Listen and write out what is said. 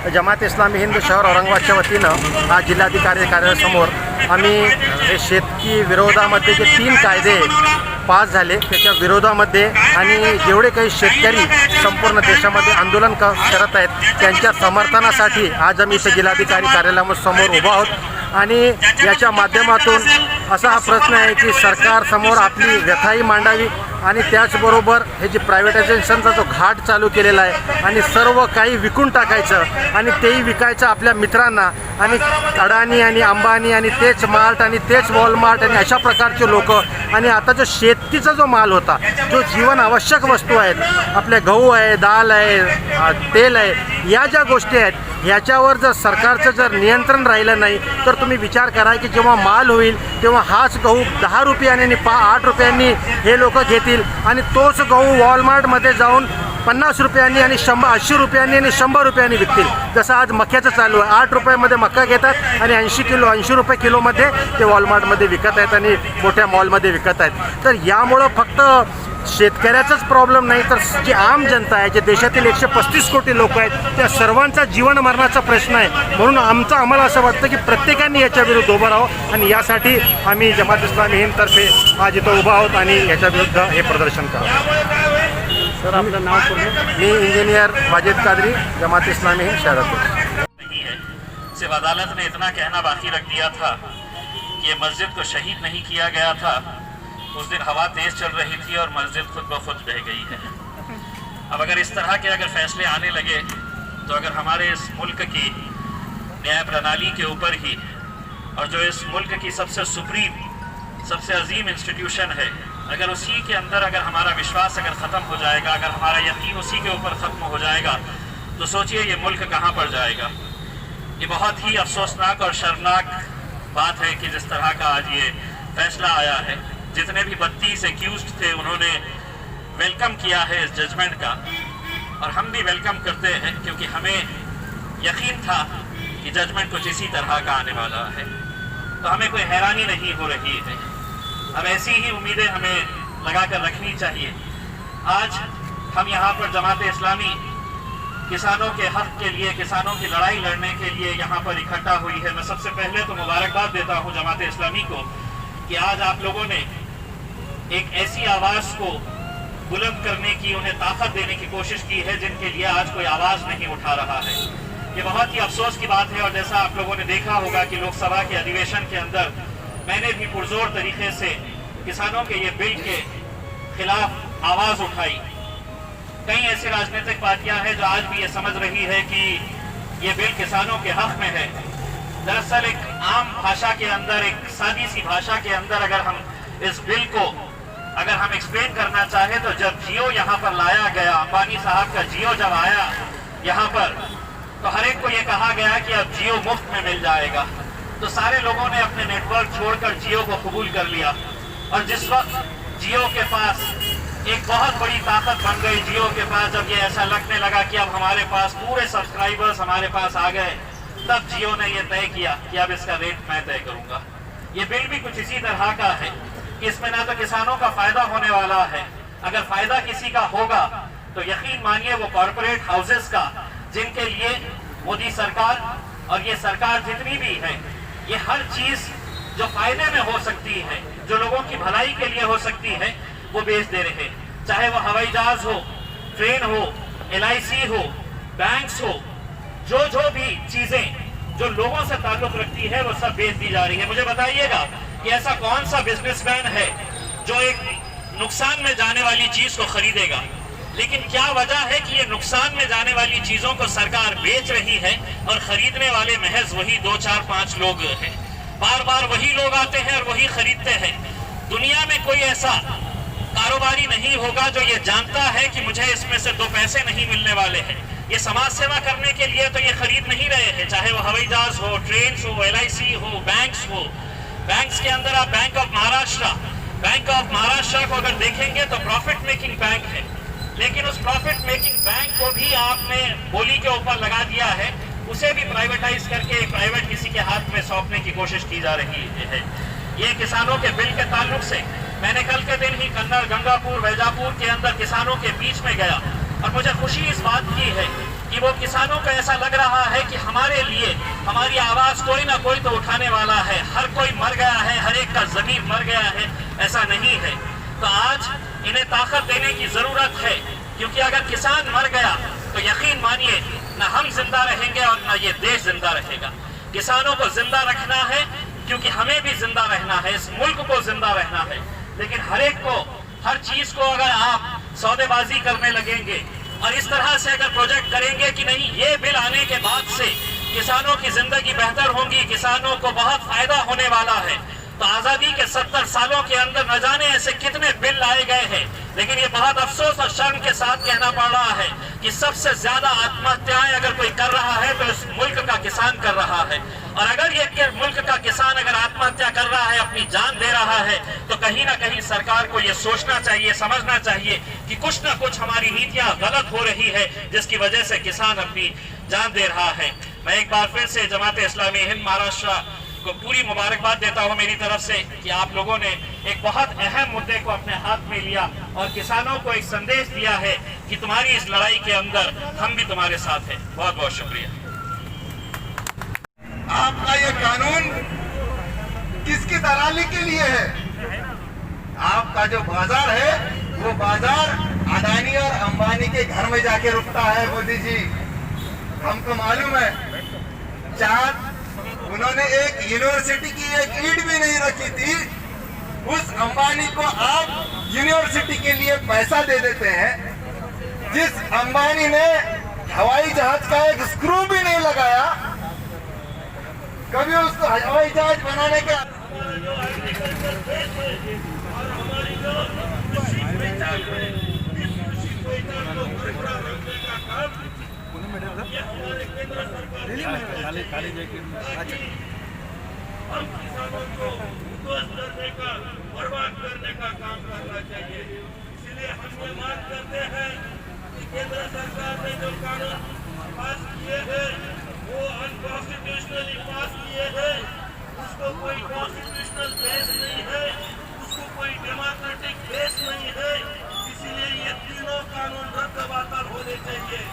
जमात इस्लामी हिंद शहर औरंगाबादच्या वतीनं आज जिल्हाधिकारी कार्यालयासमोर आम्ही हे शेतकी विरोधामध्ये जे 3 कायदे पास झाले त्याच्या विरोधामध्ये आणि जेवढे काही शेतकरी संपूर्ण देशामध्ये आंदोलन करत आहेत त्यांच्या समर्थनासाठी आज आम्ही इथे जिल्हाधिकारी कार्यालयासमोर उभा आहोत आणि याच्या माध्यमातून असा हा प्रश्न आहे की सरकारसमोर आपली व्यथाही मांडावी आणि त्याचबरोबर हे जे प्रायव्हेटायझेशनचा जो घाट चालू केलेला आहे आणि सर्व काही विकून टाकायचं आणि तेही विकायचं आपल्या मित्रांना आणि अडाणी आणि अंबानी आणि तेच मार्ट आणि तेच वॉलमार्ट आणि अशा प्रकारचे लोक आणि आता जो शेतीचा जो माल होता जो जीवन आवश्यक वस्तू आहेत आपले गहू आहे दाल आहे तेल आहे या ज्या गोष्टी आहेत याच्यावर जर सरकारचं जर नियंत्रण राहिलं नाही तर तुम्ही विचार करा की जेव्हा माल होईल तेव्हा हाच गहू 10 रुपयांनी आणि 8 रुपयांनी हे लोक घेतील आणि तोच गहू वॉलमार्टमध्ये जाऊन 50 रुपयांनी आणि 80 रुपयांनी आणि 100 रुपयांनी विकतील. जसं आज मक्याचं चालू आहे 8 रुपयामध्ये मका घेतात आणि 80 रुपये किलोमध्ये ते वॉलमार्टमध्ये विकत आहेत आणि मोठ्या मॉलमध्ये विकत आहेत. तर यामुळं फक्त शेतकऱ्याचाच प्रॉब्लेम नाही तर जी आम जनता आहे जे देशातील 135 कोटी लोक आहेत त्या सर्वांचा जीवन मरणाचा प्रश्न आहे. म्हणून आम्हाला असं वाटतं की प्रत्येकाने याच्या विरुद्ध उभं राहावं आणि यासाठी आम्ही जमात इस्लामी हिंदतर्फे आज इथं उभा आहोत आणि याच्या विरुद्ध हे प्रदर्शन करावं. सर आपलं नाव पूर्ण? मी इंजिनियर वाजिद कादरी जमात इस्लामी हिंद शहरातून. सिर्फ अदालत ने इतना कहना बाकी रख दिया था कि ये मस्जिद को शहीद नहीं किया गया था. उस दिन हवा तेज चल रही थी और मस्जिद खुद ब खुद बह गई है. अब अगर इस तरह के अगर फैसले आने लगे तो अगर हमारे इस मुल्क की न्याय प्रणाली के ऊपर ही और जो इस मुल्क की सबसे सुप्रीम सबसे अजीम इंस्टीट्यूशन है अगर उसी के अंदर अगर हमारा विश्वास अगर ख़त्म हो जाएगा अगर हमारा यकीन उसी के ऊपर ख़त्म हो जाएगा तो सोचिए ये मुल्क कहाँ पर जाएगा. ये बहुत ही अफसोसनाक और शर्मनाक बात है कि जिस तरह का आज ये फैसला आया है. जितने भी 32 एक्यूज्ड थे उन्होंने वेलकम किया है इस जजमेंट का और हम भी वेलकम करते हैं क्योंकि हमें यकीन था कि जजमेंट कुछ इसी तरह का आने वाला है. तो हमें कोई हैरानी नहीं हो रही है. अब ऐसी ही उम्मीदें हमें लगा कर रखनी चाहिए. आज हम यहाँ पर जमात इस्लामी किसानों के हक के लिए किसानों की लड़ाई लड़ने के लिए यहाँ पर इकट्ठा हुई है. मैं सबसे पहले तो मुबारकबाद देता हूँ जमात इस्लामी को कि आज आप लोगों ने एक ऐसी आवाज़ को बुलंद करने की उन्हें ताकत देने की कोशिश की है जिनके लिए आज कोई आवाज़ नहीं उठा रहा है. ये बहुत ही अफसोस की बात है और जैसा आप लोगों ने देखा होगा कि लोकसभा के अधिवेशन के अंदर मैंने भी पुरजोर तरीके से किसानों के ये बिल के खिलाफ आवाज़ उठाई. कई ऐसी राजनीतिक पार्टियां हैं जो आज भी ये समझ रही है कि ये बिल किसानों के हक में है. दरअसल एक आम भाषा के अंदर एक सादी सी भाषा के अंदर अगर हम इस बिल को अगर हम एक्सप्लेन करना चाहें तो जब जियो यहाँ पर लाया गया अंबानी साहब का जियो जब आया यहाँ पर तो हर एक को ये कहा गया कि अब जियो मुफ्त में मिल जाएगा. तो सारे लोगों ने अपने नेटवर्क छोड़कर जियो को कबूल कर लिया और जिस वक्त जियो के पास एक बहुत बड़ी ताकत बन गई जियो के पास जब ये ऐसा लगने लगा कि अब हमारे पास पूरे सब्सक्राइबर्स हमारे पास आ गए तब जियो ने ये तय किया कि अब इसका रेट मैं तय करूंगा. ये बिल भी कुछ इसी तरह का है कि इसमें ना तो किसानों का फायदा होने वाला है. अगर फायदा किसी का होगा तो यकीन मानिए वो कॉरपोरेट हाउसेस का जिनके लिए मोदी सरकार और ये सरकार जितनी भी है ये हर चीज जो फायदे में हो सकती है जो लोगों की भलाई के लिए हो सकती है वो बेच दे रहे हैं. चाहे वो हवाई जहाज हो ट्रेन हो LIC हो बैंक्स हो जो भी चीजें जो लोगों से ताल्लुक रखती है वो सब बेच दी जा रही है. मुझे बताइएगा कि ऐसा कौन सा बिजनेसमैन है जो एक नुकसान में जाने वाली चीज को खरीदेगा. लेकिन क्या वजह है कि ये नुकसान में जाने वाली चीजों को सरकार बेच रही है और खरीदने वाले महज वही 2, 4, 5 लोग हैं. बार बार वही लोग आते हैं और वही खरीदते हैं. दुनिया में कोई ऐसा कारोबारी नहीं होगा जो ये जानता है कि मुझे इसमें से 2 पैसे नहीं मिलने वाले हैं. ये समाज सेवा करने के लिए तो ये खरीद नहीं रहे हैं. चाहे वो हवाई जहाज हो ट्रेन हो LIC हो बैंक्स हो. बैंक्स के अंदर आप बैंक ऑफ महाराष्ट्र को अगर देखेंगे तो प्रॉफिट मेकिंग बैंक है. लेकिन उस प्रॉफिट मेकिंग बैंक को भी आपने बोली के ऊपर लगा दिया है. उसे भी प्राइवेटाइज करके प्राइवेट किसी के हाथ में सौंपने की कोशिश की जा रही है. ये किसानों के बिल के ताल्लुक से मैंने कल के दिन ही कन्नड़ गंगापुर वैजापुर के अंदर किसानों के बीच में गया और मुझे खुशी इस बात की है कि वो किसानों को ऐसा लग रहा है कि हमारे लिए हमारी आवाज़ कोई ना कोई तो उठाने वाला है, हर कोई मर गया है, हर एक का ज़मीर मर गया है। ऐसा नहीं है। तो आज इन्हें ताकत देने की ज़रूरत है, क्योंकि अगर किसान मर गया तो यकीन मानिए न हम जिंदा रहेंगे और न ये देश जिंदा रहेगा। किसानों को जिंदा रखना है, क्योंकि हमें भी जिंदा रहना है, इस मुल्क को जिंदा रहना है। लेकिन हर एक को, हर चीज को अगर आप सौदेबाजी करने लगेंगे और इस तरह से अगर प्रोजेक्ट करेंगे कि नहीं ये बिल आने के बाद से किसानों की जिंदगी बेहतर होगी, किसानों को बहुत फायदा होने वाला है, तो आजादी के 70 सालों के अंदर न जाने ऐसे कितने बिल लाए गए हैं। लेकिन ये बहुत अफसोस और शर्म के साथ कहना पड़ रहा है कि सबसे ज्यादा आत्महत्याएं अगर कोई कर रहा है तो इस मुल्क का किसान कर रहा है। और अगर ये मुल्क का किसान अगर आत्महत्या कर रहा है, अपनी जान दे रहा है, तो कहीं ना कहीं सरकार को ये सोचना चाहिए, समझना चाहिए कि कुछ ना कुछ हमारी नीतियां गलत हो रही है, जिसकी वजह से किसान अपनी जान दे रहा है। मैं एक बार फिर से जमात इस्लामी हिंद महाराष्ट्र को पूरी मुबारकबाद देता हूं मेरी तरफ से कि आप लोगों ने एक बहुत अहम मुद्दे को अपने हाथ में लिया और किसानों को एक संदेश दिया है कि तुम्हारी इस लड़ाई के अंदर हम भी तुम्हारे साथ हैं। बहुत बहुत शुक्रिया। आपका ये कानून किसकी दलाली के लिए है? आपका जो बाजार है वो बाजार अदानी और अंबानी के घर में जाके रुकता है। मोदी जी, हमको मालूम है, चार उन्होंने एक यूनिवर्सिटी की एक ईंट भी नहीं रखी थी। उस अंबानी को आप यूनिवर्सिटी के लिए पैसा दे देते हैं। जिस अंबानी ने हवाई जहाज का एक स्क्रू भी नहीं लगाया, कभी उसको हवाई जहाज बनाने का हम किसानों को उद्ध्वस्त करने का, बर्बाद करने का काम करना चाहिए। इसलिए हम ये मांग करते हैं कि केंद्र सरकार ने जो कानून पास किए हैं वो अनकॉन्स्टिट्यूशनली पास किए हैं। उसको कोई कॉन्स्टिट्यूशनल बेस नहीं है, उसको कोई डेमोक्रेटिक बेस नहीं है। इसीलिए ये तीनों कानून रद्द बातल होने चाहिए।